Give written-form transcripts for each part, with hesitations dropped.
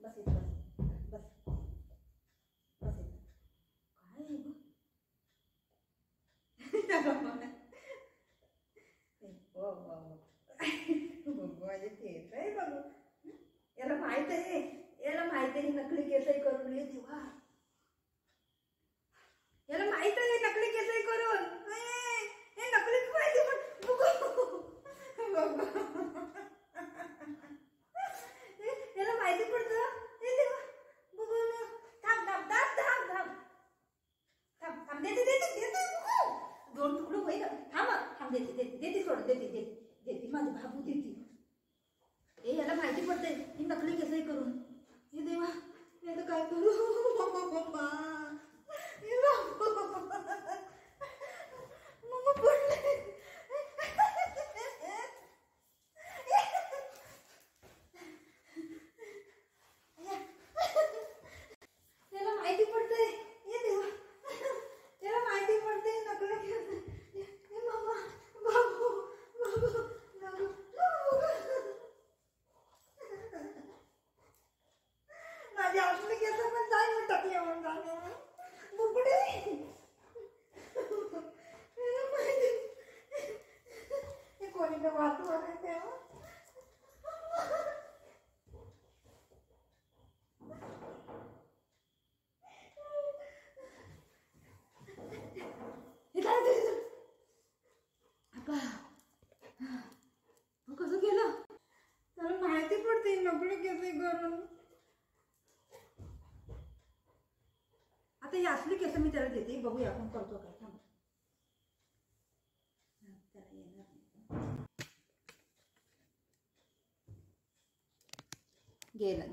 बस इथं बस बस इथं काय आहे गं? हो माझे केस आहे बघू. याला माहित आहे नकली केसही करून ये देवा. याला माहित आहे नकली केसही करून. हे नकली माहिती पण याला माहिती पडतं. हे देवा बघू ना. थांब थांब थांब थांब थांब थांब थांब देते दोन तुकडे होईल. थांब देते सोड देते माझं बाबू देते. ए याला माहिती पडते ही नकली केसही करून. हे देवा मी आता काय करू. मम्मा पडले. त्याला माहिती पडते. हे देवा त्याला माहिती पडते नकली केस. मम्मा बाबू बाबू बाबू माझी असली केस पण जाईल मी टाकली म्हणून जाणे बुबडे. हे कोणी तर वाचवा नाही तेव्हा. हे काय ते अप्पा कसं केलं. त्याला माहिती पडते नकली केस करून. आता ही असली केस मी त्याला देते. बघूया आपण करतो काय. थांब त्याला येणार नाही.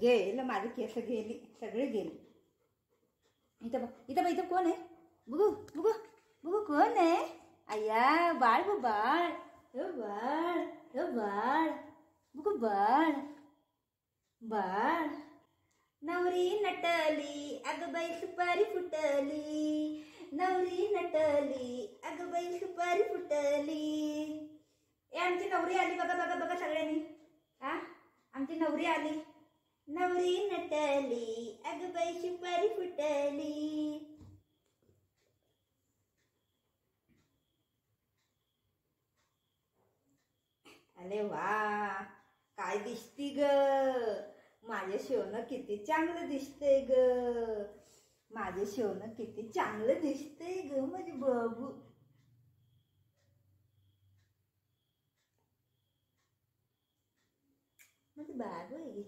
गेलं माझी केस गेली सगळे गेली. इथं बघ इथं कोण आहे. बघू बघू बघू कोण आहे. आया बाळ गो बाळ. बाळ बघू बाळ बाळ. नवरी नटली अगं बाई सुपारी फुटली. नवरी नटली अगं बाई सुपारी फुटली. ए आमची नवरी आली बघा बघा बघा सगळ्यांनी. आमची नवरी आली. नवरी नटली अगं बाई सुपारी फुटली. अरे वा काय दिसती ग. माझे शिवणं किती चांगलं दिसते ग. माझे शिवणं किती चांगलं दिसते ग माझे बाबू. माझे बाबू आहे.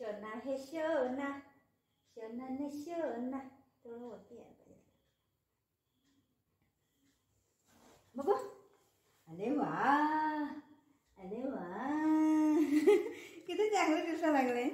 शोना हे शोना शोना ने शोना. थोडं होती बघू. अरे वा किती चांगलं दिसायला लागले.